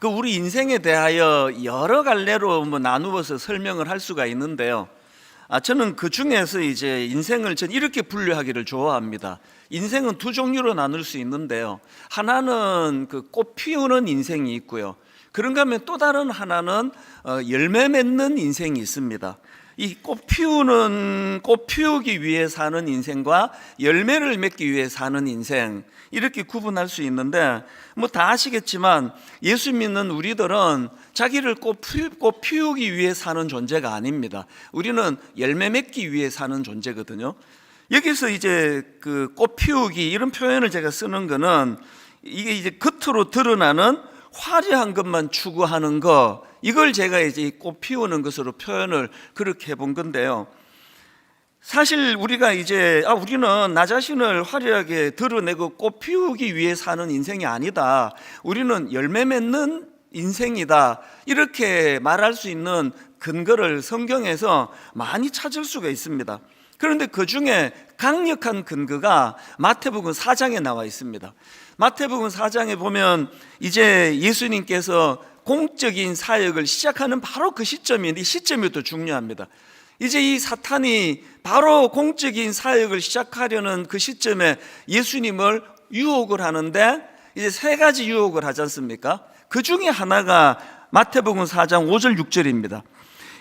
우리 인생에 대하여 여러 갈래로 나누어서 설명을 할 수가 있는데요. 저는 그 중에서 이제 인생을 전 이렇게 분류하기를 좋아합니다. 인생은 두 종류로 나눌 수 있는데요. 하나는 꽃 피우는 인생이 있고요. 그런가 하면 또 다른 하나는 열매 맺는 인생이 있습니다. 이 꽃 피우기 위해 사는 인생과 열매를 맺기 위해 사는 인생, 이렇게 구분할 수 있는데, 다 아시겠지만 예수 믿는 우리들은 자기를 꽃 피우기 위해 사는 존재가 아닙니다. 우리는 열매 맺기 위해 사는 존재거든요. 여기서 이제 꽃 피우기, 이런 표현을 제가 쓰는 거는 이게 이제 겉으로 드러나는 화려한 것만 추구하는 거, 이걸 제가 이제 꽃 피우는 것으로 표현을 그렇게 해본 건데요. 사실 우리가 이제 우리는 나 자신을 화려하게 드러내고 꽃 피우기 위해 사는 인생이 아니다, 우리는 열매 맺는 인생이다, 이렇게 말할 수 있는 근거를 성경에서 많이 찾을 수가 있습니다. 그런데 그 중에 강력한 근거가 마태복음 4장에 나와 있습니다. 마태복음 4장에 보면 이제 예수님께서 공적인 사역을 시작하는 바로 그 시점인데, 이 시점이 또 중요합니다. 이제 이 사탄이 바로 공적인 사역을 시작하려는 그 시점에 예수님을 유혹을 하는데, 이제 세 가지 유혹을 하지 않습니까? 그 중에 하나가 마태복음 4장 5절 6절입니다.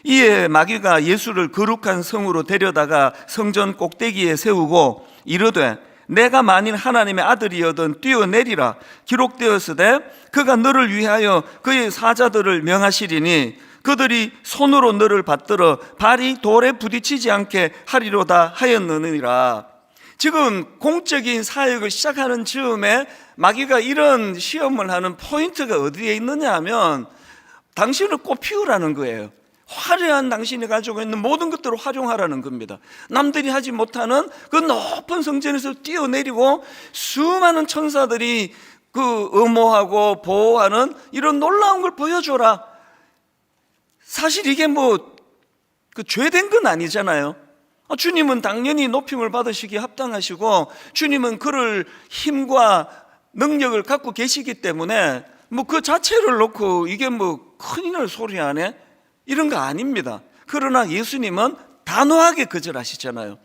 이에 마귀가 예수를 거룩한 성으로 데려다가 성전 꼭대기에 세우고 이르되 내가 만일 하나님의 아들이여든 뛰어내리라, 기록되었으되 그가 너를 위하여 그의 사자들을 명하시리니 그들이 손으로 너를 받들어 발이 돌에 부딪히지 않게 하리로다 하였느니라. 지금 공적인 사역을 시작하는 즈음에 마귀가 이런 시험을 하는 포인트가 어디에 있느냐 하면, 당신을 꽃 피우라는 거예요. 화려한 당신이 가지고 있는 모든 것들을 활용하라는 겁니다. 남들이 하지 못하는 그 높은 성전에서 뛰어내리고 수많은 천사들이 엄호하고 보호하는 이런 놀라운 걸 보여줘라. 사실 이게 죄된 건 아니잖아요. 주님은 당연히 높임을 받으시기에 합당하시고, 주님은 그럴 힘과 능력을 갖고 계시기 때문에 그 자체를 놓고 이게 큰일 날 소리 하네, 이런 거 아닙니다. 그러나 예수님은 단호하게 거절하시잖아요.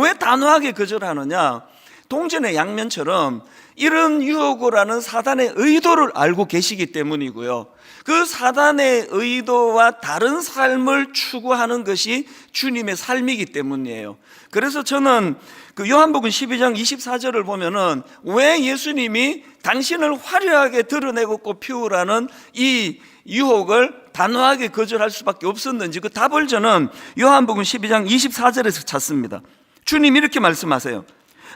왜 단호하게 거절하느냐? 동전의 양면처럼 이런 유혹을 하는 사단의 의도를 알고 계시기 때문이고요. 그 사단의 의도와 다른 삶을 추구하는 것이 주님의 삶이기 때문이에요. 그래서 저는 요한복음 12장 24절을 보면은 왜 예수님이 당신을 화려하게 드러내고 꽃 피우라는 이 유혹을 단호하게 거절할 수밖에 없었는지, 그 답을 저는 요한복음 12장 24절에서 찾습니다. 주님 이렇게 말씀하세요.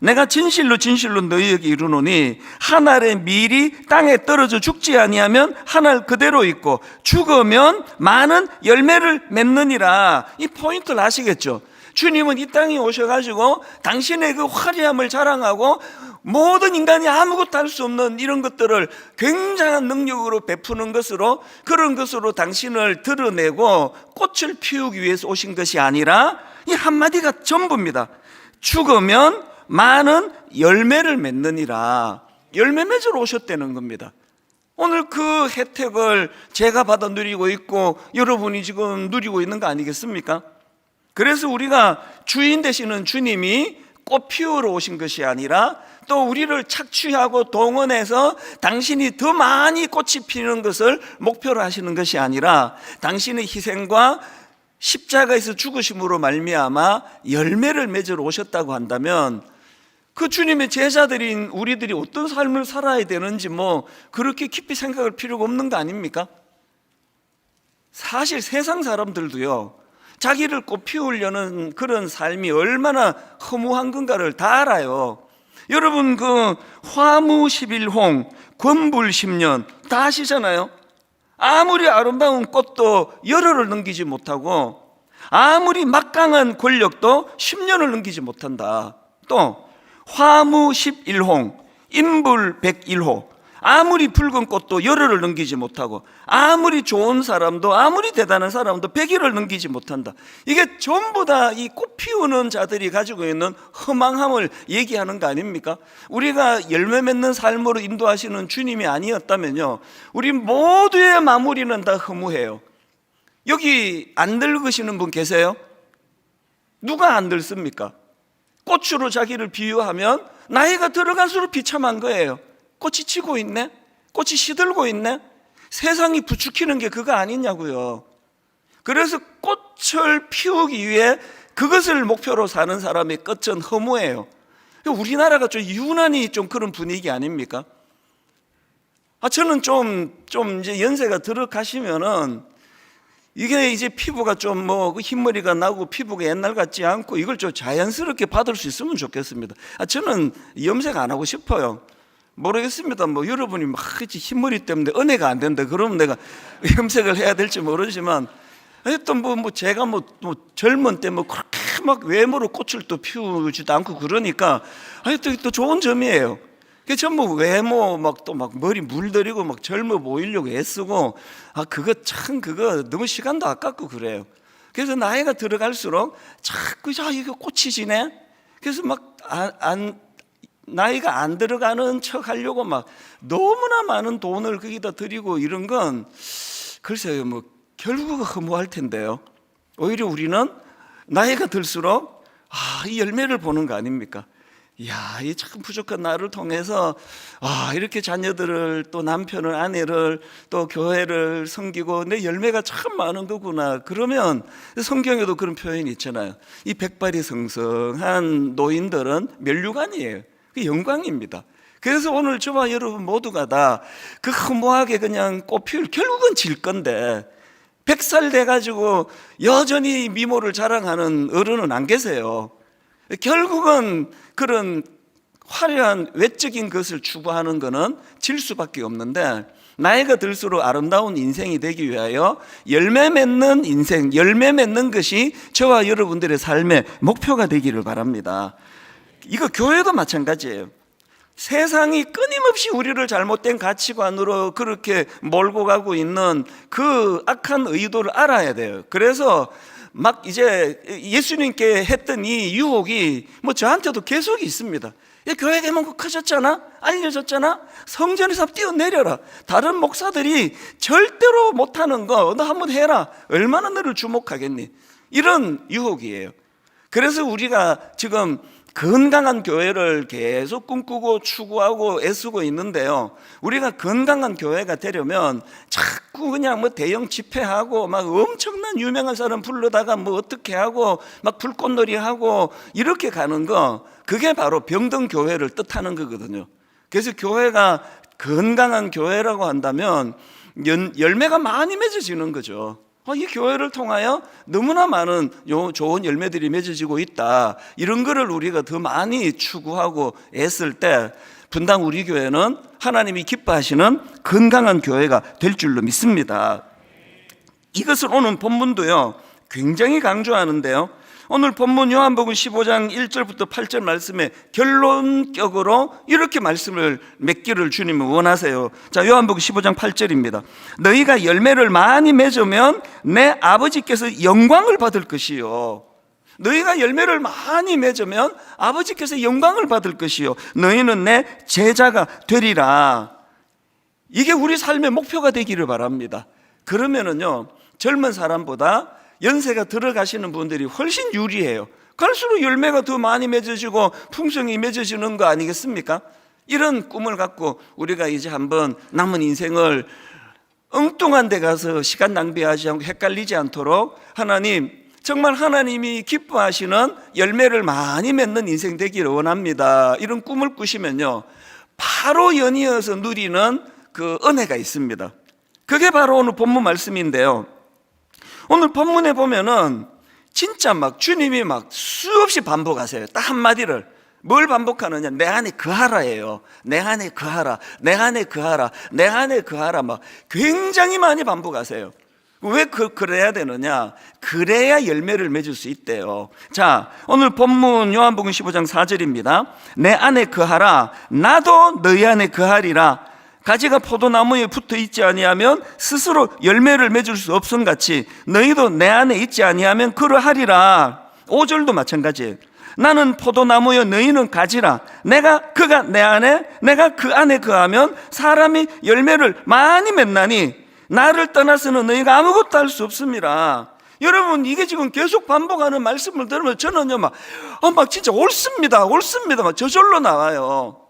내가 진실로 진실로 너희에게 이르노니 한 알의 밀이 땅에 떨어져 죽지 아니하면 한 알 그대로 있고 죽으면 많은 열매를 맺느니라. 이 포인트를 아시겠죠? 주님은 이 땅에 오셔가지고 당신의 그 화려함을 자랑하고 모든 인간이 아무것도 할 수 없는 이런 것들을 굉장한 능력으로 베푸는 것으로, 그런 것으로 당신을 드러내고 꽃을 피우기 위해서 오신 것이 아니라 이 한마디가 전부입니다. 죽으면 많은 열매를 맺느니라. 열매 맺으러 오셨다는 겁니다. 오늘 그 혜택을 제가 받아 누리고 있고 여러분이 지금 누리고 있는 거 아니겠습니까? 그래서 우리가 주인 되시는 주님이 꽃 피우러 오신 것이 아니라, 또 우리를 착취하고 동원해서 당신이 더 많이 꽃이 피는 것을 목표로 하시는 것이 아니라, 당신의 희생과 십자가에서 죽으심으로 말미암아 열매를 맺으러 오셨다고 한다면, 그 주님의 제자들인 우리들이 어떤 삶을 살아야 되는지 그렇게 깊이 생각할 필요가 없는 거 아닙니까? 사실 세상 사람들도요, 자기를 꽃 피우려는 그런 삶이 얼마나 허무한 건가를 다 알아요. 여러분 화무 11홍, 권불 10년 다 아시잖아요. 아무리 아름다운 꽃도 열흘을 넘기지 못하고, 아무리 막강한 권력도 10년을 넘기지 못한다. 또 화무 11홍, 인불 101호, 아무리 붉은 꽃도 열흘을 넘기지 못하고, 아무리 좋은 사람도, 아무리 대단한 사람도 100일을 넘기지 못한다. 이게 전부 다 이 꽃 피우는 자들이 가지고 있는 허망함을 얘기하는 거 아닙니까? 우리가 열매 맺는 삶으로 인도하시는 주님이 아니었다면요, 우리 모두의 마무리는 다 허무해요. 여기 안 늙으시는 분 계세요? 누가 안 늙습니까? 꽃으로 자기를 비유하면 나이가 들어갈수록 비참한 거예요. 꽃이 지고 있네? 꽃이 시들고 있네? 세상이 부추기는 게 그거 아니냐고요. 그래서 꽃을 피우기 위해 그것을 목표로 사는 사람의 끝은 허무해요. 우리나라가 좀 유난히 좀 그런 분위기 아닙니까? 저는 좀 이제 연세가 들어가시면은 이게 이제 피부가 좀 흰머리가 나고 피부가 옛날 같지 않고 이걸 좀 자연스럽게 받을 수 있으면 좋겠습니다. 저는 염색 안 하고 싶어요. 모르겠습니다. 여러분이 막 흰머리 때문에 은혜가 안 된다 그러면 내가 염색을 해야 될지 모르지만, 또 제가 젊은 때 그렇게 막 외모로 꽃을 또 피우지도 않고 그러니까 또 좋은 점이에요. 전부 외모 또 머리 물들이고 젊어 보이려고 애쓰고, 그거 너무 시간도 아깝고 그래요. 그래서 나이가 들어갈수록 자꾸 이거 꽃이 지네. 그래서 나이가 안 들어가는 척 하려고 너무나 많은 돈을 거기다 들이고 이런 건 글쎄요, 결국은 허무할 텐데요. 오히려 우리는 나이가 들수록 이 열매를 보는 거 아닙니까? 이야, 이 참 부족한 나를 통해서 이렇게 자녀들을, 또 남편을, 아내를, 또 교회를 섬기고 내 열매가 참 많은 거구나. 그러면 성경에도 그런 표현이 있잖아요. 이 백발이 성성한 노인들은 면류관이에요. 그 영광입니다. 그래서 오늘 저와 여러분 모두가 다 그 허무하게 그냥 꽃피울, 결국은 질 건데 100살 돼가지고 여전히 미모를 자랑하는 어른은 안 계세요. 결국은 그런 화려한 외적인 것을 추구하는 것은 질 수밖에 없는데, 나이가 들수록 아름다운 인생이 되기 위하여 열매 맺는 인생, 열매 맺는 것이 저와 여러분들의 삶의 목표가 되기를 바랍니다. 이거 교회도 마찬가지예요. 세상이 끊임없이 우리를 잘못된 가치관으로 그렇게 몰고 가고 있는 그 악한 의도를 알아야 돼요. 그래서 이제 예수님께 했던 이 유혹이 저한테도 계속 있습니다. 교회 개蒙 커졌잖아? 알려졌잖아? 성전에서 뛰어내려라. 다른 목사들이 절대로 못하는 거 너 한번 해라. 얼마나 너를 주목하겠니? 이런 유혹이에요. 그래서 우리가 지금 건강한 교회를 계속 꿈꾸고 추구하고 애쓰고 있는데요, 우리가 건강한 교회가 되려면 자꾸 그냥 대형 집회하고 엄청난 유명한 사람 불러다가 어떻게 하고 불꽃놀이 하고 이렇게 가는 거, 그게 바로 병든 교회를 뜻하는 거거든요. 그래서 교회가 건강한 교회라고 한다면 열매가 많이 맺어지는 거죠. 이 교회를 통하여 너무나 많은 좋은 열매들이 맺어지고 있다, 이런 거를 우리가 더 많이 추구하고 애쓸 때 분당 우리 교회는 하나님이 기뻐하시는 건강한 교회가 될 줄로 믿습니다. 이것을 오늘 본문도요 굉장히 강조하는데요, 오늘 본문 요한복음 15장 1절부터 8절 말씀에 결론격으로 이렇게 말씀을 맺기를 주님은 원하세요. 자, 요한복음 15장 8절입니다. 너희가 열매를 많이 맺으면 내 아버지께서 영광을 받을 것이요. 너희가 열매를 많이 맺으면 아버지께서 영광을 받을 것이요. 너희는 내 제자가 되리라. 이게 우리 삶의 목표가 되기를 바랍니다. 그러면은요, 젊은 사람보다 연세가 들어가시는 분들이 훨씬 유리해요. 갈수록 열매가 더 많이 맺어지고 풍성이 맺어지는 거 아니겠습니까? 이런 꿈을 갖고 우리가 이제 한번 남은 인생을 엉뚱한 데 가서 시간 낭비하지 않고 헷갈리지 않도록, 하나님, 정말 하나님이 기뻐하시는 열매를 많이 맺는 인생 되기를 원합니다, 이런 꿈을 꾸시면요, 바로 연이어서 누리는 그 은혜가 있습니다. 그게 바로 오늘 본문 말씀인데요, 오늘 본문에 보면은 진짜 주님이 수없이 반복하세요. 딱 한마디를. 뭘 반복하느냐? 내 안에 거하라예요. 내 안에 거하라. 내 안에 거하라. 내 안에 거하라. 굉장히 많이 반복하세요. 왜 그래야 되느냐? 그래야 열매를 맺을 수 있대요. 자, 오늘 본문 요한복음 15장 4절입니다. 내 안에 거하라. 나도 너희 안에 거하리라. 가지가 포도나무에 붙어 있지 아니하면 스스로 열매를 맺을 수 없음 같이 너희도 내 안에 있지 아니하면 그러하리라. 5절도 마찬가지예요. 나는 포도나무여 너희는 가지라. 그가 내 안에 내가 그 안에 거하면 사람이 열매를 많이 맺나니 나를 떠나서는 너희가 아무것도 할 수 없습니다. 여러분, 이게 지금 계속 반복하는 말씀을 들으면 저는요 막 진짜 옳습니다 막 저절로 나와요.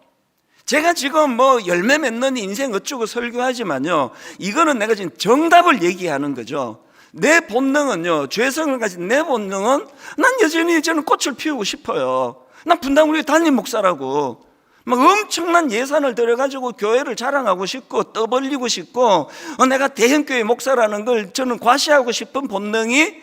제가 지금 뭐 열매 맺는 인생 어쩌고 설교하지만요, 이거는 내가 지금 정답을 얘기하는 거죠. 내 본능은요, 죄성을 가진 내 본능은 난 여전히 저는 꽃을 피우고 싶어요. 난 분당우리 담임 목사라고 막 엄청난 예산을 들여가지고 교회를 자랑하고 싶고 떠벌리고 싶고 내가 대형교회 목사라는 걸 저는 과시하고 싶은 본능이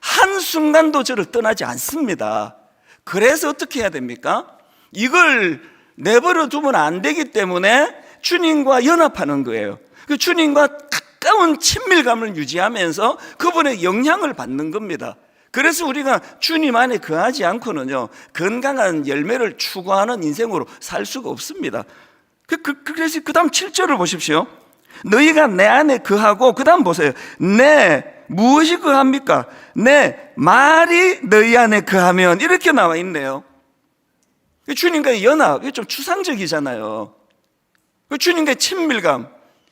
한순간도 저를 떠나지 않습니다. 그래서 어떻게 해야 됩니까? 이걸 내버려 두면 안 되기 때문에 주님과 연합하는 거예요. 그 주님과 가까운 친밀감을 유지하면서 그분의 영향을 받는 겁니다. 그래서 우리가 주님 안에 거하지 않고는요, 건강한 열매를 추구하는 인생으로 살 수가 없습니다. 그래서 그 다음 7절을 보십시오. 너희가 내 안에 거하고, 그 다음 보세요. 무엇이 거합니까? 내 말이 너희 안에 거하면, 이렇게 나와 있네요. 주님과의 연합, 이게 좀 추상적이잖아요. 주님과의 친밀감,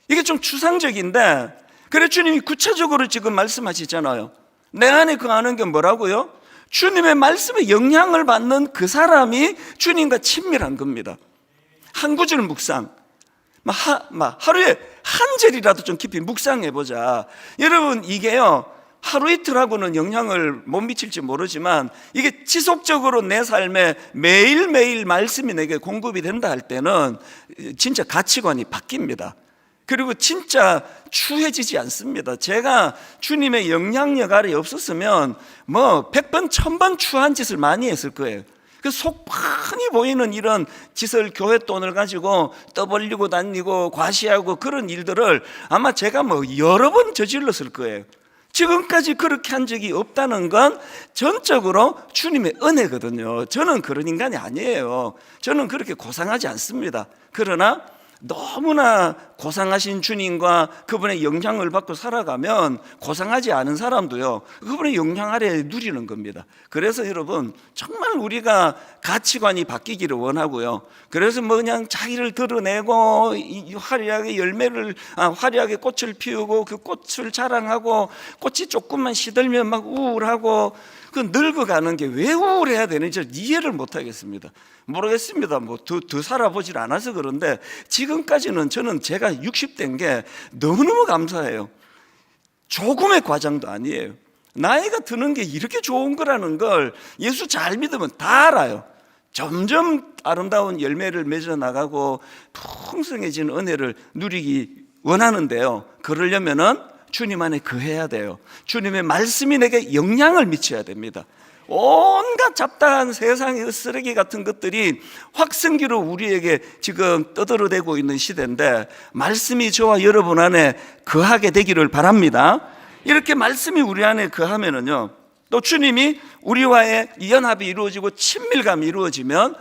이게 좀 추상적인데, 그래 주님이 구체적으로 지금 말씀하시잖아요. 내 안에 거하는 게 뭐라고요? 주님의 말씀에 영향을 받는 그 사람이 주님과 친밀한 겁니다. 한 구절 묵상, 하루에 한 절이라도 좀 깊이 묵상해보자. 여러분, 이게요 하루 이틀하고는 영향을 못 미칠지 모르지만 이게 지속적으로 내 삶에 매일매일 말씀이 내게 공급이 된다 할 때는 진짜 가치관이 바뀝니다. 그리고 진짜 추해지지 않습니다. 제가 주님의 영향력 아래 없었으면 100번 1000번 추한 짓을 많이 했을 거예요. 그 속판이 보이는 이런 짓을, 교회 돈을 가지고 떠벌리고 다니고 과시하고 그런 일들을 아마 제가 여러 번 저질렀을 거예요. 지금까지 그렇게 한 적이 없다는 건 전적으로 주님의 은혜거든요. 저는 그런 인간이 아니에요. 저는 그렇게 고상하지 않습니다. 그러나 너무나 고상하신 주님과 그분의 영향을 받고 살아가면 고상하지 않은 사람도요 그분의 영향 아래 누리는 겁니다. 그래서 여러분, 정말 우리가 가치관이 바뀌기를 원하고요, 그래서 그냥 자기를 드러내고 화려하게 화려하게 꽃을 피우고 그 꽃을 자랑하고 꽃이 조금만 시들면 막 우울하고 그 늙어가는 게 왜 우울해야 되는지 이해를 못하겠습니다. 모르겠습니다. 더 살아보질 않아서 그런데 지금까지는 저는 제가 60대인 게 너무너무 감사해요. 조금의 과장도 아니에요. 나이가 드는 게 이렇게 좋은 거라는 걸 예수 잘 믿으면 다 알아요. 점점 아름다운 열매를 맺어 나가고 풍성해진 은혜를 누리기 원하는데요, 그러려면은 주님 안에 거해야 돼요. 주님의 말씀이 내게 영향을 미쳐야 됩니다. 온갖 잡다한 세상의 쓰레기 같은 것들이 확성기로 우리에게 지금 떠들어대고 있는 시대인데, 말씀이 저와 여러분 안에 거하게 되기를 바랍니다. 이렇게 말씀이 우리 안에 거하면은요, 또 주님이 우리와의 연합이 이루어지고 친밀감이 이루어지면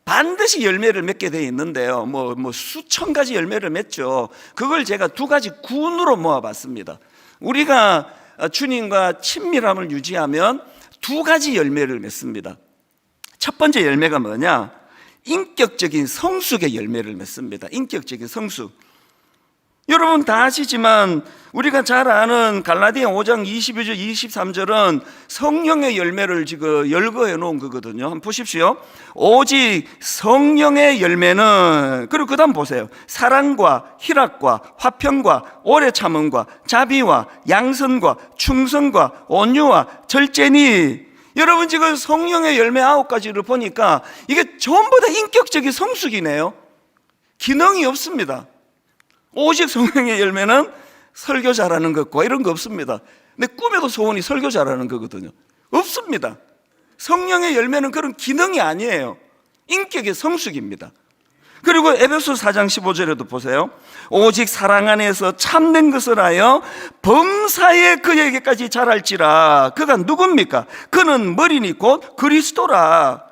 반드시 열매를 맺게 되어 있는데요, 수천 가지 열매를 맺죠. 그걸 제가 두 가지 군으로 모아봤습니다. 우리가 주님과 친밀함을 유지하면 두 가지 열매를 맺습니다. 첫 번째 열매가 뭐냐? 인격적인 성숙의 열매를 맺습니다. 인격적인 성숙. 여러분 다 아시지만 우리가 잘 아는 갈라디아 5장 22절 23절은 성령의 열매를 지금 열거해 놓은 거거든요. 한번 보십시오. 오직 성령의 열매는, 그리고 그 다음 보세요. 사랑과 희락과 화평과 오래 참음과 자비와 양선과 충성과 온유와 절제니. 여러분 지금 성령의 열매 9가지를 보니까 이게 전부 다 인격적인 성숙이네요. 기능이 없습니다. 오직 성령의 열매는 설교 잘하는 것과 이런 거 없습니다. 내 꿈에도 소원이 설교 잘하는 거거든요. 없습니다. 성령의 열매는 그런 기능이 아니에요. 인격의 성숙입니다. 그리고 에베소 4장 15절에도 보세요. 오직 사랑 안에서 참된 것을 하여 범사에 그에게까지 자랄지라. 그가 누굽니까? 그는 머리니 곧 그리스도라.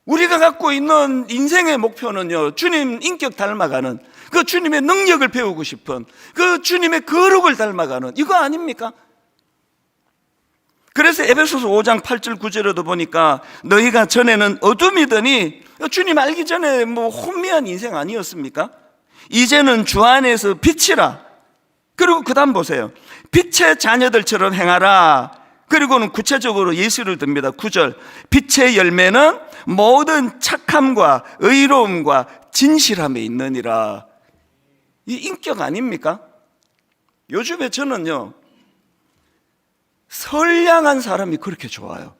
우리가 갖고 있는 인생의 목표는요, 주님 인격 닮아가는, 그 주님의 능력을 배우고 싶은, 그 주님의 거룩을 닮아가는 이거 아닙니까? 그래서 에베소서 5장 8절 9절에도 보니까 너희가 전에는 어둠이더니, 주님 알기 전에 뭐 혼미한 인생 아니었습니까? 이제는 주 안에서 빛이라. 그리고 그 다음 보세요. 빛의 자녀들처럼 행하라. 그리고는 구체적으로 예시를 듭니다. 9절. 빛의 열매는 모든 착함과 의로움과 진실함에 있느니라. 이 인격 아닙니까? 요즘에 저는요, 선량한 사람이 그렇게 좋아요.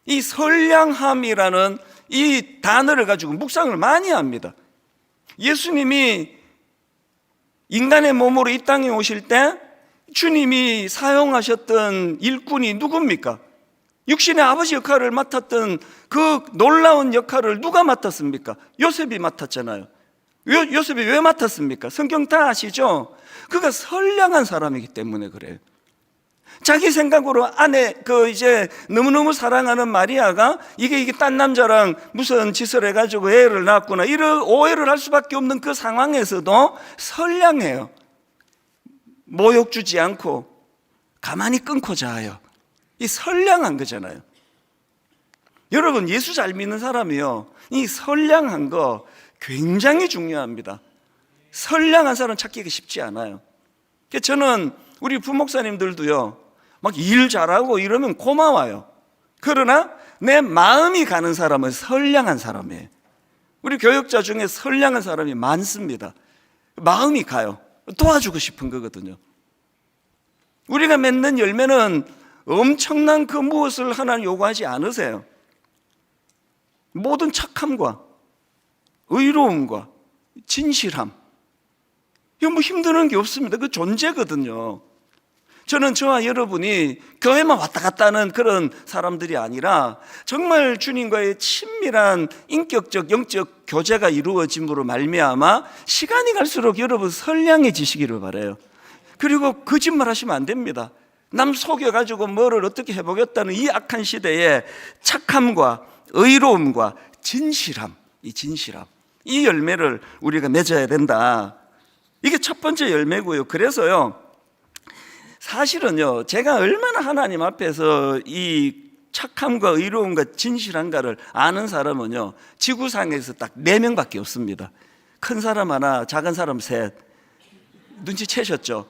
이 선량함이라는 이 단어를 가지고 묵상을 많이 합니다. 예수님이 인간의 몸으로 이 땅에 오실 때 주님이 사용하셨던 일꾼이 누굽니까? 육신의 아버지 역할을 맡았던 그 놀라운 역할을 누가 맡았습니까? 요셉이 맡았잖아요. 요셉이 왜 맡았습니까? 성경 다 아시죠? 그가 선량한 사람이기 때문에 그래요. 자기 생각으로 아내 이제 너무너무 사랑하는 마리아가 이게 딴 남자랑 무슨 짓을 해가지고 애를 낳았구나 이런 오해를 할 수밖에 없는 그 상황에서도 선량해요. 모욕 주지 않고 가만히 끊고 자요. 이 선량한 거잖아요. 여러분, 예수 잘 믿는 사람이요, 이 선량한 거 굉장히 중요합니다. 선량한 사람 찾기가 쉽지 않아요. 저는 우리 부목사님들도요, 막 일 잘하고 이러면 고마워요. 그러나 내 마음이 가는 사람은 선량한 사람이에요. 우리 교역자 중에 선량한 사람이 많습니다. 마음이 가요. 도와주고 싶은 거거든요. 우리가 맺는 열매는 엄청난 그 무엇을 하나님 요구하지 않으세요. 모든 착함과 의로움과 진실함, 이거 뭐 힘드는 게 없습니다. 그 존재거든요. 저는 저와 여러분이 교회만 왔다 갔다 하는 그런 사람들이 아니라 정말 주님과의 친밀한 인격적 영적 교제가 이루어짐으로 말미암아 시간이 갈수록 여러분 선량해지시기를 바라요. 그리고 거짓말 하시면 안 됩니다. 남 속여가지고 뭐를 어떻게 해보겠다는 이 악한 시대에 착함과 의로움과 진실함, 이 열매를 우리가 맺어야 된다. 이게 첫 번째 열매고요. 그래서요, 사실은요, 제가 얼마나 하나님 앞에서 이 착함과 의로움과 진실한가를 아는 사람은요, 지구상에서 딱 4명밖에 없습니다. 큰 사람 하나, 작은 사람 셋. 눈치채셨죠?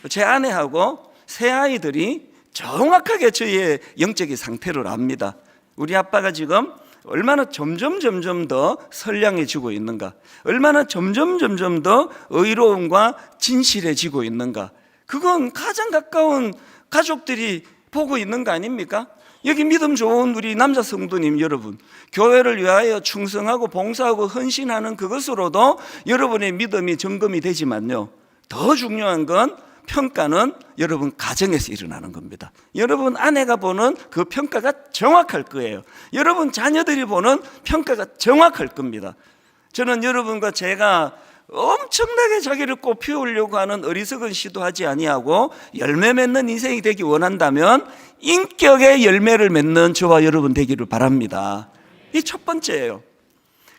제 아내하고 세 아이들이 정확하게 저의 영적인 상태를 압니다. 우리 아빠가 지금 얼마나 점점 더 선량해지고 있는가, 얼마나 점점 더 의로움과 진실해지고 있는가, 그건 가장 가까운 가족들이 보고 있는 거 아닙니까? 여기 믿음 좋은 우리 남자 성도님 여러분, 교회를 위하여 충성하고 봉사하고 헌신하는 그것으로도 여러분의 믿음이 점검이 되지만요, 더 중요한 건 평가는 여러분 가정에서 일어나는 겁니다. 여러분 아내가 보는 그 평가가 정확할 거예요. 여러분 자녀들이 보는 평가가 정확할 겁니다. 저는 여러분과 제가 엄청나게 자기를 꽃피우려고 하는 어리석은 시도하지 아니하고 열매 맺는 인생이 되기 원한다면 인격의 열매를 맺는 저와 여러분 되기를 바랍니다. 이 첫 번째예요.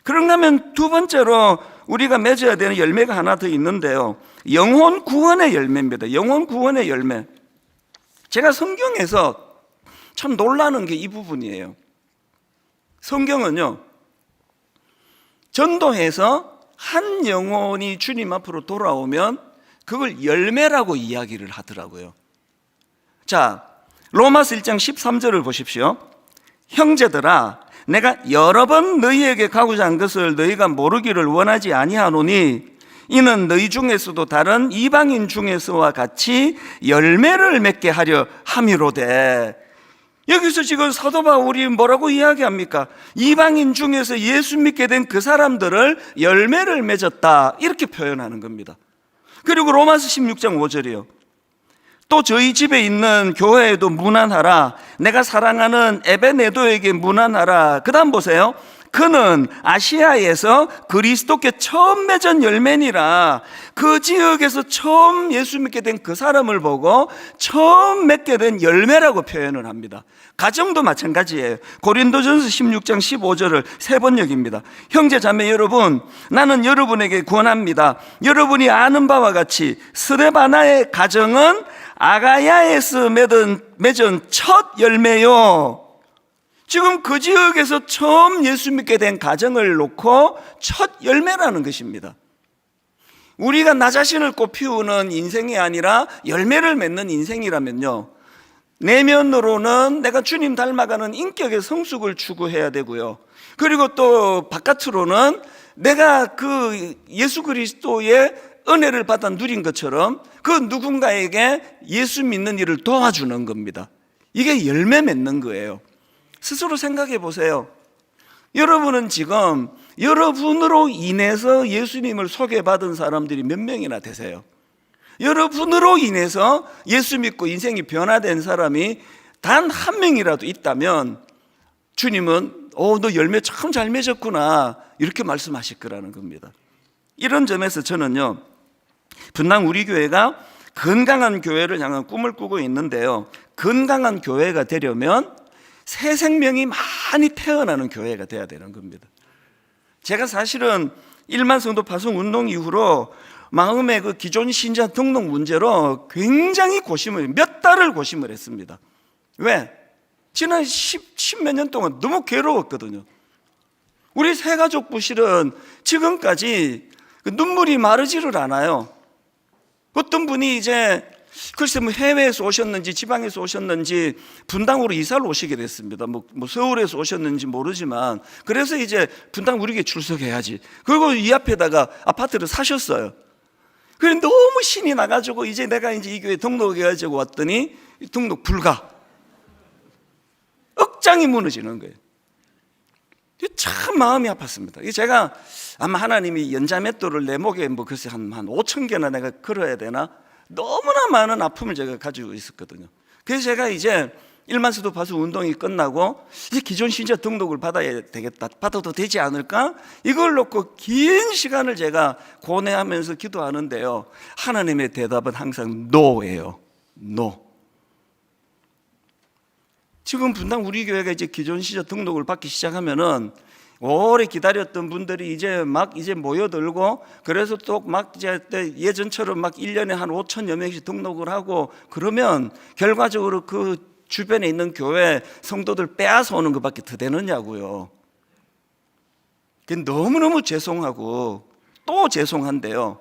그런가 하면 두 번째로 우리가 맺어야 되는 열매가 하나 더 있는데요, 영혼 구원의 열매입니다. 영혼 구원의 열매. 제가 성경에서 참 놀라는 게 이 부분이에요. 성경은요, 전도해서 한 영혼이 주님 앞으로 돌아오면 그걸 열매라고 이야기를 하더라고요. 자, 로마서 1장 13절을 보십시오. 형제들아, 내가 여러 번 너희에게 가고자 한 것을 너희가 모르기를 원하지 아니하노니 이는 너희 중에서도 다른 이방인 중에서와 같이 열매를 맺게 하려 함이로되. 여기서 지금 사도 바울이 뭐라고 이야기합니까? 이방인 중에서 예수 믿게 된 그 사람들을 열매를 맺었다, 이렇게 표현하는 겁니다. 그리고 로마서 16장 5절이요. 또 저희 집에 있는 교회에도 문안하라. 내가 사랑하는 에베네도에게 문안하라. 그 다음 보세요. 그는 아시아에서 그리스도께 처음 맺은 열매니라. 그 지역에서 처음 예수 믿게 된 그 사람을 보고 처음 맺게 된 열매라고 표현을 합니다. 가정도 마찬가지예요. 고린도전서 16장 15절을 3번 읽습니다. 형제 자매 여러분, 나는 여러분에게 권합니다. 여러분이 아는 바와 같이 스데바나의 가정은 아가야에서 맺은 첫 열매요. 지금 그 지역에서 처음 예수 믿게 된 가정을 놓고 첫 열매라는 것입니다. 우리가 나 자신을 꽃피우는 인생이 아니라 열매를 맺는 인생이라면요, 내면으로는 내가 주님 닮아가는 인격의 성숙을 추구해야 되고요, 그리고 또 바깥으로는 내가 그 예수 그리스도의 은혜를 받아 누린 것처럼 그 누군가에게 예수 믿는 일을 도와주는 겁니다. 이게 열매 맺는 거예요. 스스로 생각해 보세요. 여러분은 지금 여러분으로 인해서 예수님을 소개받은 사람들이 몇 명이나 되세요? 여러분으로 인해서 예수 믿고 인생이 변화된 사람이 단 한 명이라도 있다면 주님은 너 열매 참 잘 맺었구나 이렇게 말씀하실 거라는 겁니다. 이런 점에서 저는요, 분당 우리 교회가 건강한 교회를 향한 꿈을 꾸고 있는데요, 건강한 교회가 되려면 새 생명이 많이 태어나는 교회가 돼야 되는 겁니다. 제가 사실은 1만 성도 파송 운동 이후로 마음의 그 기존 신자 등록 문제로 굉장히 몇 달을 고심을 했습니다. 왜? 지난 10몇 년 동안 너무 괴로웠거든요. 우리 새가족 부실은 지금까지 눈물이 마르지를 않아요. 어떤 분이 이제 글쎄 해외에서 오셨는지 지방에서 오셨는지 분당으로 이사를 오시게 됐습니다. 뭐 서울에서 오셨는지 모르지만, 그래서 이제 분당 우리 교회 출석해야지. 그리고 이 앞에다가 아파트를 사셨어요. 그런데 너무 신이 나가지고 이제 내가 이제 이 교회 등록해가지고 왔더니 등록 불가. 억장이 무너지는 거예요. 참 마음이 아팠습니다. 제가 아마 하나님이 연자맷돌을 내 목에 글쎄 한 5천 개나 내가 걸어야 되나? 너무나 많은 아픔을 제가 가지고 있었거든요. 그래서 제가 이제 1만 성도 파송 운동이 끝나고 이제 기존 신자 등록을 받아야 되겠다, 받아도 되지 않을까? 이걸 놓고 긴 시간을 제가 고뇌하면서 기도하는데요, 하나님의 대답은 항상 NO예요. NO. 지금 분당 우리 교회가 이제 기존 신자 등록을 받기 시작하면은 오래 기다렸던 분들이 이제 모여들고, 그래서 또 이제 예전처럼 1년에 한 5천여 명씩 등록을 하고 그러면 결과적으로 그 주변에 있는 교회 성도들 빼앗아 오는 것밖에 더 되느냐고요. 너무너무 죄송하고 또 죄송한데요,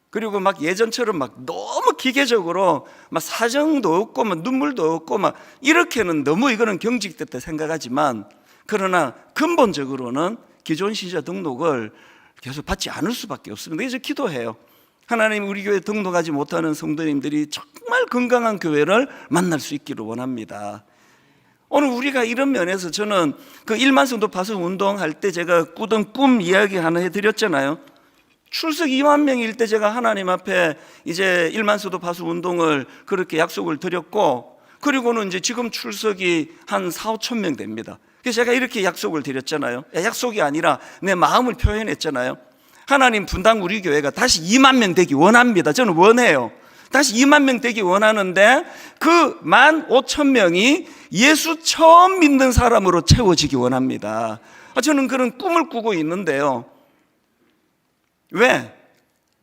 그리고 예전처럼 너무 기계적으로 사정도 없고 눈물도 없고 이렇게는 너무 이거는 경직됐다 생각하지만, 그러나 근본적으로는 기존 신자 등록을 계속 받지 않을 수밖에 없습니다. 그래서 기도해요. 하나님, 우리 교회 등록하지 못하는 성도님들이 정말 건강한 교회를 만날 수 있기를 원합니다. 오늘 우리가 이런 면에서 저는 그 1만 성도 파송 운동할 때 제가 꾸던 꿈 이야기 하나 해드렸잖아요. 출석 2만 명일 때 제가 하나님 앞에 이제 1만 성도 파송 운동을 그렇게 약속을 드렸고, 그리고는 이제 지금 출석이 한 4, 5천 명 됩니다. 그래서 제가 이렇게 약속을 드렸잖아요. 약속이 아니라 내 마음을 표현했잖아요. 하나님, 분당 우리 교회가 다시 2만 명 되기 원합니다. 저는 원해요. 다시 2만 명 되기 원하는데 그 15,000명이 예수 처음 믿는 사람으로 채워지기 원합니다. 저는 그런 꿈을 꾸고 있는데요. 왜?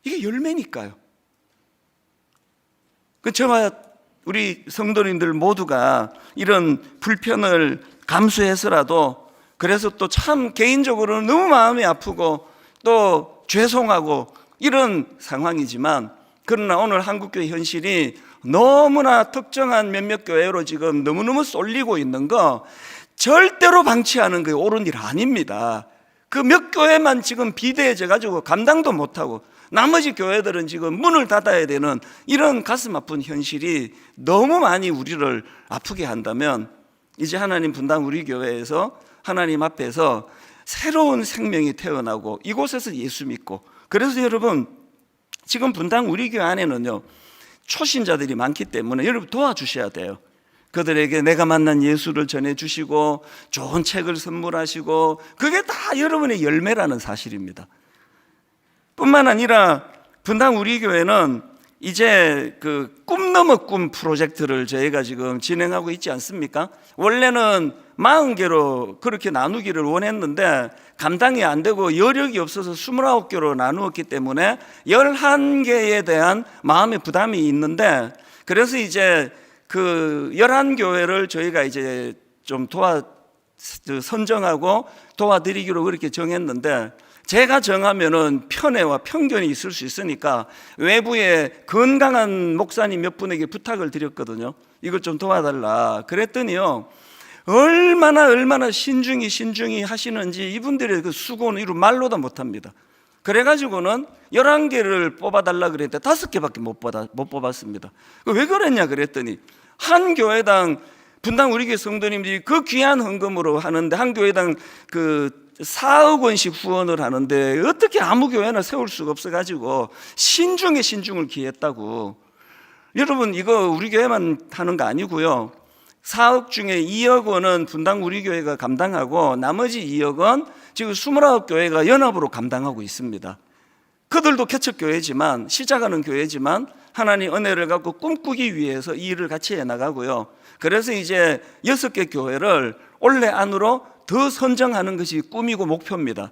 이게 열매니까요. 저와 우리 성도님들 모두가 이런 불편을 감수해서라도, 그래서 또 참 개인적으로는 너무 마음이 아프고 또 죄송하고 이런 상황이지만, 그러나 오늘 한국교회 현실이 너무나 특정한 몇몇 교회로 지금 너무너무 쏠리고 있는 거 절대로 방치하는 게 옳은 일 아닙니다. 그 몇 교회만 지금 비대해져 가지고 감당도 못하고 나머지 교회들은 지금 문을 닫아야 되는 이런 가슴 아픈 현실이 너무 많이 우리를 아프게 한다면, 이제 하나님 분당 우리 교회에서 하나님 앞에서 새로운 생명이 태어나고 이곳에서 예수 믿고, 그래서 여러분 지금 분당 우리 교회 안에는요 초신자들이 많기 때문에 여러분 도와주셔야 돼요. 그들에게 내가 만난 예수를 전해주시고 좋은 책을 선물하시고, 그게 다 여러분의 열매라는 사실입니다. 뿐만 아니라 분당 우리 교회는 이제 그 꿈 넘어 꿈 프로젝트를 저희가 지금 진행하고 있지 않습니까? 원래는 40개로 그렇게 나누기를 원했는데 감당이 안 되고 여력이 없어서 29개로 나누었기 때문에 11개에 대한 마음의 부담이 있는데, 그래서 이제 그 11교회를 저희가 이제 좀 선정하고 도와드리기로 그렇게 정했는데, 제가 정하면은 편애와 편견이 있을 수 있으니까 외부에 건강한 목사님 몇 분에게 부탁을 드렸거든요. 이걸 좀 도와달라. 그랬더니요, 얼마나 신중히 하시는지 이분들의 그 수고는 이루 말로도 못합니다. 그래가지고는 11개를 뽑아달라 그랬는데 5개밖에 못 뽑았습니다. 왜 그랬냐 그랬더니, 한 교회당 분당 우리 교회 성도님들이 그 귀한 헌금으로 하는데 한 교회당 그 4억 원씩 후원을 하는데 어떻게 아무 교회나 세울 수가 없어가지고 신중에 신중을 기했다고. 여러분, 이거 우리 교회만 하는 거 아니고요, 4억 중에 2억 원은 분당 우리 교회가 감당하고 나머지 2억 원 지금 29교회가 연합으로 감당하고 있습니다. 그들도 개척교회지만, 시작하는 교회지만 하나님 은혜를 갖고 꿈꾸기 위해서 이 일을 같이 해나가고요. 그래서 이제 6개 교회를 올해 안으로 더 선정하는 것이 꿈이고 목표입니다.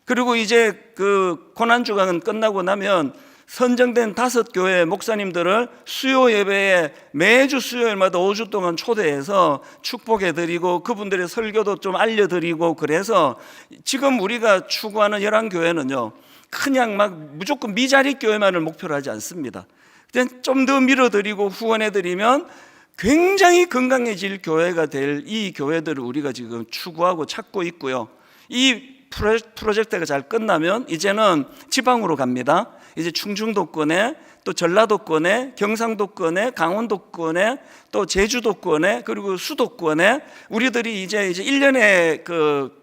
그리고 이제 그 고난주간은 끝나고 나면 선정된 5교회 목사님들을 수요 예배에 매주 수요일마다 5주 동안 초대해서 축복해드리고 그분들의 설교도 좀 알려드리고, 그래서 지금 우리가 추구하는 11교회는요, 그냥 막 무조건 미자리 교회만을 목표로 하지 않습니다. 좀 더 밀어드리고 후원해드리면 굉장히 건강해질 교회가 될 이 교회들을 우리가 지금 추구하고 찾고 있고요. 이 프로젝트가 잘 끝나면 이제는 지방으로 갑니다. 이제 충청도권에, 또 전라도권에, 경상도권에, 강원도권에, 또 제주도권에, 그리고 수도권에 우리들이 이제 1년에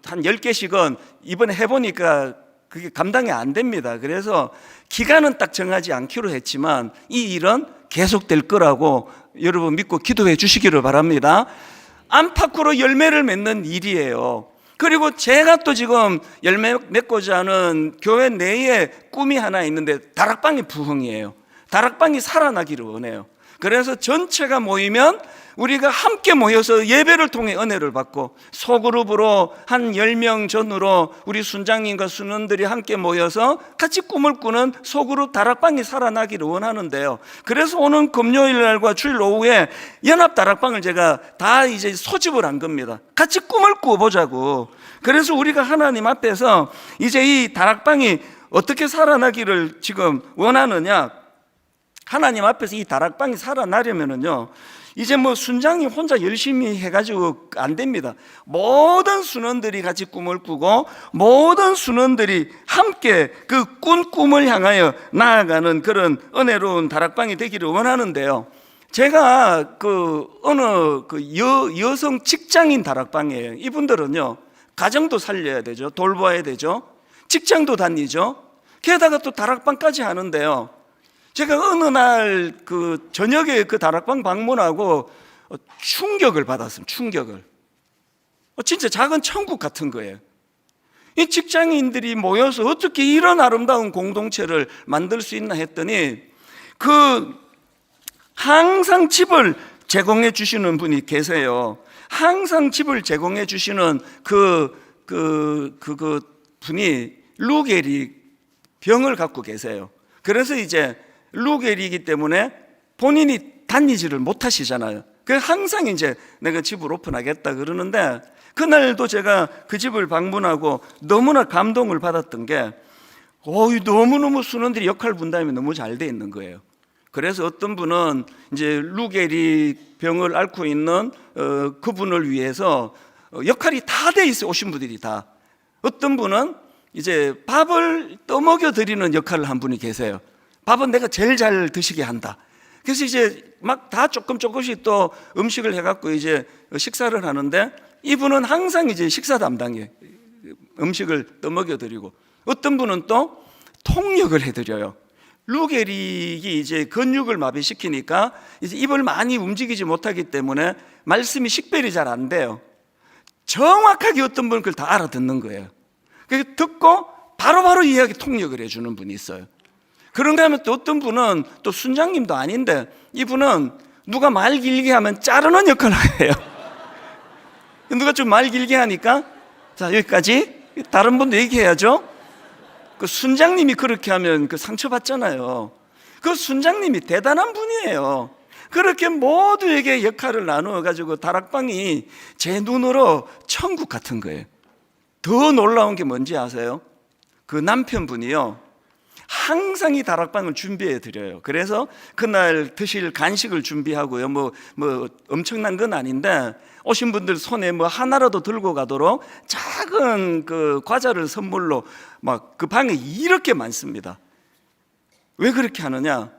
한 10개씩은 이번에 해보니까 그게 감당이 안 됩니다. 그래서 기간은 딱 정하지 않기로 했지만 이 일은 계속될 거라고 여러분 믿고 기도해 주시기를 바랍니다. 안팎으로 열매를 맺는 일이에요. 그리고 제가 또 지금 열매 맺고자 하는 교회 내에 꿈이 하나 있는데, 다락방이 부흥이에요. 다락방이 살아나기를 원해요. 그래서 전체가 모이면 우리가 함께 모여서 예배를 통해 은혜를 받고, 소그룹으로 한 10명 전후로 우리 순장님과 순원들이 함께 모여서 같이 꿈을 꾸는 소그룹 다락방이 살아나기를 원하는데요. 그래서 오는 금요일 날과 주일 오후에 연합 다락방을 제가 다 이제 소집을 한 겁니다. 같이 꿈을 꾸어보자고. 그래서 우리가 하나님 앞에서 이제 이 다락방이 어떻게 살아나기를 지금 원하느냐, 하나님 앞에서 이 다락방이 살아나려면은요, 이제 뭐 순장이 혼자 열심히 해가지고 안 됩니다. 모든 순원들이 같이 꿈을 꾸고 모든 순원들이 함께 그 꾼 꿈을 향하여 나아가는 그런 은혜로운 다락방이 되기를 원하는데요. 제가 어느 여성 직장인 다락방이에요. 이분들은요, 가정도 살려야 되죠. 돌봐야 되죠. 직장도 다니죠. 게다가 또 다락방까지 하는데요. 제가 어느 날 저녁에 그 다락방 방문하고 충격을 받았습니다. 충격을. 진짜 작은 천국 같은 거예요. 이 직장인들이 모여서 어떻게 이런 아름다운 공동체를 만들 수 있나 했더니, 항상 집을 제공해 주시는 분이 계세요. 항상 집을 제공해 주시는 분이 루게리 병을 갖고 계세요. 그래서 이제 루게리이기 때문에 본인이 다니지를 못하시잖아요. 그래서 항상 이제 내가 집을 오픈하겠다 그러는데, 그날도 제가 그 집을 방문하고 너무나 감동을 받았던 게, 너무너무 순원들이 역할 분담이 너무 잘 돼 있는 거예요. 그래서 어떤 분은 이제 루게리 병을 앓고 있는 그분을 위해서 역할이 다 돼 있어요. 오신 분들이 다. 어떤 분은 이제 밥을 떠먹여 드리는 역할을 한 분이 계세요. 밥은 내가 제일 잘 드시게 한다. 그래서 이제 막 다 조금씩 또 음식을 해갖고 이제 식사를 하는데, 이분은 항상 이제 식사 담당이에요. 음식을 떠먹여 드리고, 어떤 분은 또 통역을 해드려요. 루게릭이 이제 근육을 마비시키니까 이제 입을 많이 움직이지 못하기 때문에 말씀이 식별이 잘 안 돼요. 정확하게 어떤 분은 그걸 다 알아듣는 거예요. 그래서 듣고 바로바로 이야기 통역을 해주는 분이 있어요. 그런가 하면 또 어떤 분은 또 순장님도 아닌데 이분은 누가 말 길게 하면 자르는 역할을 해요. 누가 좀 말 길게 하니까 자 여기까지, 다른 분도 얘기해야죠. 그 순장님이 그렇게 하면 그 상처받잖아요. 그 순장님이 대단한 분이에요. 그렇게 모두에게 역할을 나누어 가지고 다락방이 제 눈으로 천국 같은 거예요. 더 놀라운 게 뭔지 아세요? 그 남편분이요, 항상 이 다락방을 준비해 드려요. 그래서 그날 드실 간식을 준비하고요. 뭐 엄청난 건 아닌데 오신 분들 손에 뭐 하나라도 들고 가도록 작은 그 과자를 선물로 막 그 방에 이렇게 많습니다. 왜 그렇게 하느냐?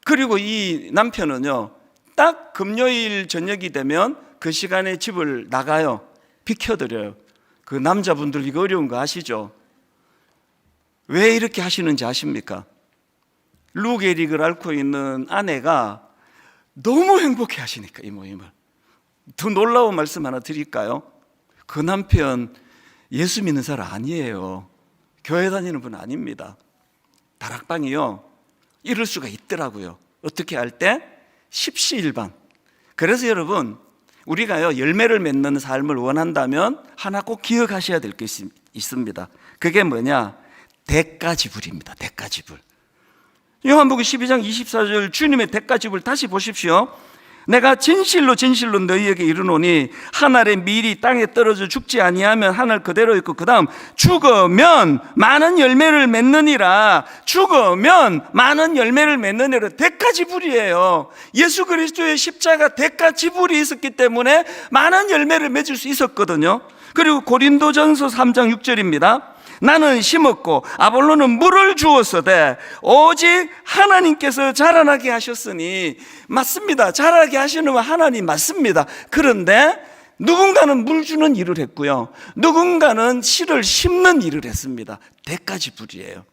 그리고 이 남편은요, 딱 금요일 저녁이 되면 그 시간에 집을 나가요. 비켜드려요. 그 남자분들 이거 어려운 거 아시죠? 왜 이렇게 하시는지 아십니까? 루게릭을 앓고 있는 아내가 너무 행복해 하시니까, 이 모임을. 더 놀라운 말씀 하나 드릴까요? 그 남편 예수 믿는 사람 아니에요. 교회 다니는 분 아닙니다. 다락방이요, 이럴 수가 있더라고요. 어떻게 할 때? 십시일반. 그래서 여러분, 우리가요 열매를 맺는 삶을 원한다면 하나 꼭 기억하셔야 될 것이 있습니다. 그게 뭐냐? 대가지불입니다. 대가지불. 요한복음 12장 24절 주님의 대가지불 다시 보십시오. 내가 진실로 진실로 너희에게 이르노니 한 알의 밀이 땅에 떨어져 죽지 아니하면 한 알 그대로 있고 그 다음 죽으면 많은 열매를 맺느니라. 죽으면 많은 열매를 맺느니라. 대가지불이에요. 예수 그리스도의 십자가 대가지불이 있었기 때문에 많은 열매를 맺을 수 있었거든요. 그리고 고린도전서 3장 6절입니다. 나는 심었고 아볼로는 물을 주었으되 오직 하나님께서 자라나게 하셨으니. 맞습니다. 자라게 하시는 건 하나님 맞습니다. 그런데 누군가는 물 주는 일을 했고요, 누군가는 씨를 심는 일을 했습니다. 대가지불이에요.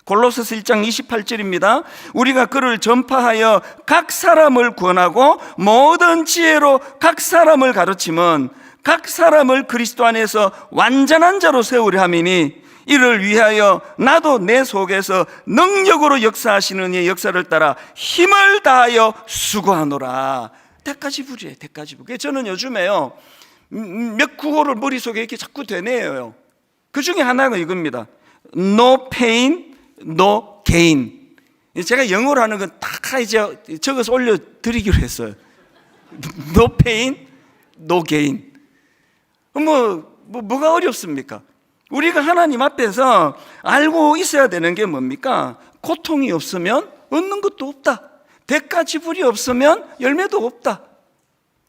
골로새서 1장 28절입니다. 우리가 그를 전파하여 각 사람을 구원하고 모든 지혜로 각 사람을 가르치면 각 사람을 그리스도 안에서 완전한 자로 세우려 함이니 이를 위하여 나도 내 속에서 능력으로 역사하시는 이의 역사를 따라 힘을 다하여 수고하노라. 대가지불이에요. 대가지불. 그래서 저는 요즘에요 몇 구호를 머릿속에 이렇게 자꾸 되뇌어요. 그 중에 하나가 이겁니다. No pain, no gain. 제가 영어로 하는 건 다 이제 적어서 올려드리기로 했어요. No pain, no gain. 뭐가 어렵습니까? 우리가 하나님 앞에서 알고 있어야 되는 게 뭡니까? 고통이 없으면 얻는 것도 없다. 대가지불이 없으면 열매도 없다.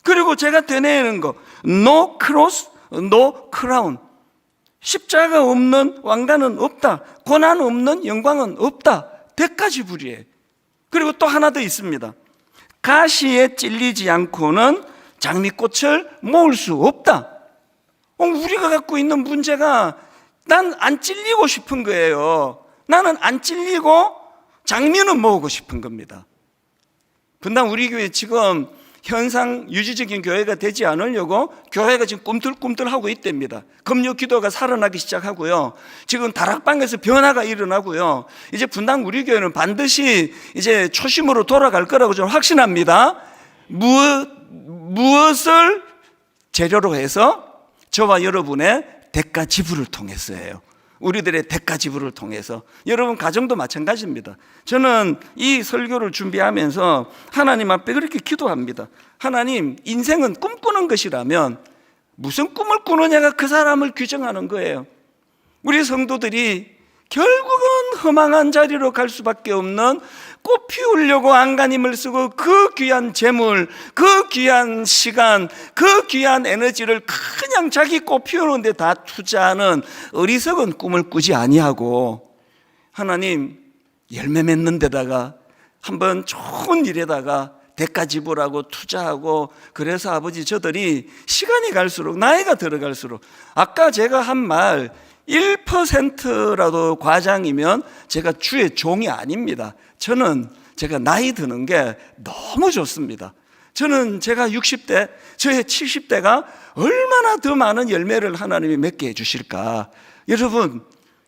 그리고 제가 되뇌는 거, no cross, no crown. 십자가 없는 왕관은 없다. 고난 없는 영광은 없다. 대가지불이에요. 그리고 또 하나 더 있습니다. 가시에 찔리지 않고는 장미꽃을 모을 수 없다. 우리가 갖고 있는 문제가 난 안 찔리고 싶은 거예요. 나는 안 찔리고 장미는 모으고 싶은 겁니다. 분당 우리 교회 지금 현상 유지적인 교회가 되지 않으려고 교회가 지금 꿈틀꿈틀하고 있답니다. 금요 기도가 살아나기 시작하고요, 지금 다락방에서 변화가 일어나고요, 이제 분당 우리 교회는 반드시 이제 초심으로 돌아갈 거라고 저는 확신합니다. 무엇을 재료로 해서? 저와 여러분의 대가지불을 통해서예요. 우리들의 대가지불을 통해서. 여러분 가정도 마찬가지입니다. 저는 이 설교를 준비하면서 하나님 앞에 그렇게 기도합니다. 하나님, 인생은 꿈꾸는 것이라면 무슨 꿈을 꾸느냐가 그 사람을 규정하는 거예요. 우리 성도들이 결국은 허망한 자리로 갈 수밖에 없는, 꽃 피우려고 안간힘을 쓰고 그 귀한 재물, 그 귀한 시간, 그 귀한 에너지를 그냥 자기 꽃 피우는 데 다 투자하는 어리석은 꿈을 꾸지 아니하고, 하나님 열매 맺는 데다가 한번 좋은 일에다가 대가지불하고 투자하고, 그래서 아버지 저들이 시간이 갈수록, 나이가 들어갈수록, 아까 제가 한 말, 1%라도 과장이면 제가 주의 종이 아닙니다. 저는 제가 나이 드는 게 너무 좋습니다. 저는 제가 60대, 저의 70대가 얼마나 더 많은 열매를 하나님이 맺게 해주실까. 여러분,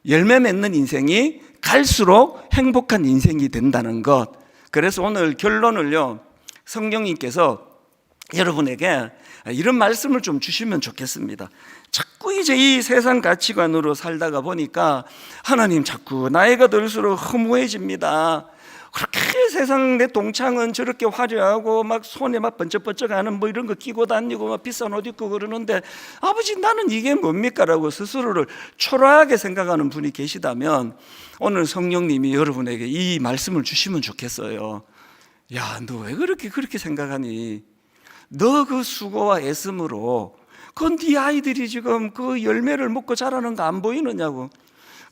열매 맺는 인생이 갈수록 행복한 인생이 된다는 것. 그래서 오늘 결론을요, 성령님께서 여러분에게 이런 말씀을 좀 주시면 좋겠습니다. 자꾸 이제 이 세상 가치관으로 살다가 보니까 하나님 자꾸 나이가 들수록 허무해집니다. 그렇게 세상 내 동창은 저렇게 화려하고 막 손에 막 번쩍번쩍하는 뭐 이런 거 끼고 다니고 막 비싼 옷 입고 그러는데 아버지 나는 이게 뭡니까? 라고 스스로를 초라하게 생각하는 분이 계시다면 오늘 성령님이 여러분에게 이 말씀을 주시면 좋겠어요. 야, 너 왜 그렇게 생각하니? 너 그 수고와 애씀으로 그건 네 아이들이 지금 그 열매를 먹고 자라는 거 안 보이느냐고.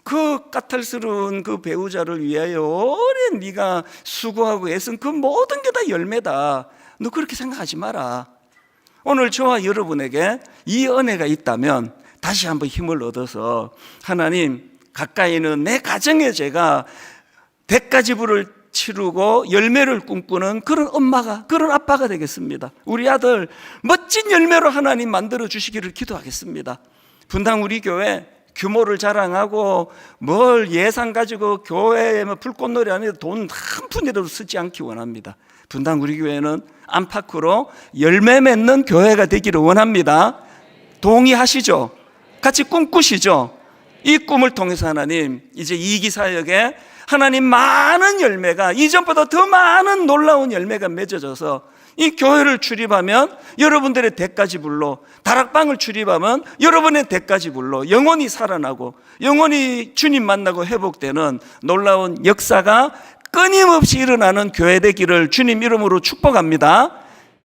그 까탈스러운 그 배우자를 위하여 오랜 네가 수고하고 애쓴 그 모든 게 다 열매다. 너 그렇게 생각하지 마라. 오늘 저와 여러분에게 이 은혜가 있다면 다시 한번 힘을 얻어서 하나님, 가까이는 내 가정에 제가 대가지불을 치르고 열매를 꿈꾸는 그런 엄마가, 그런 아빠가 되겠습니다. 우리 아들 멋진 열매로 하나님 만들어 주시기를 기도하겠습니다. 분당 우리 교회 규모를 자랑하고 뭘 예산 가지고 교회에 불꽃놀이 하는데 돈 한 푼이라도 쓰지 않기 원합니다. 분당 우리 교회는 안팎으로 열매 맺는 교회가 되기를 원합니다. 동의하시죠? 같이 꿈꾸시죠? 이 꿈을 통해서 하나님, 이제 이기사역에 하나님 많은 열매가, 이전보다 더 많은 놀라운 열매가 맺어져서 이 교회를 출입하면 여러분들의 대가지불로, 다락방을 출입하면 여러분의 대가지불로 영혼이 살아나고 영혼이 주님 만나고 회복되는 놀라운 역사가 끊임없이 일어나는 교회 되기를 주님 이름으로 축복합니다.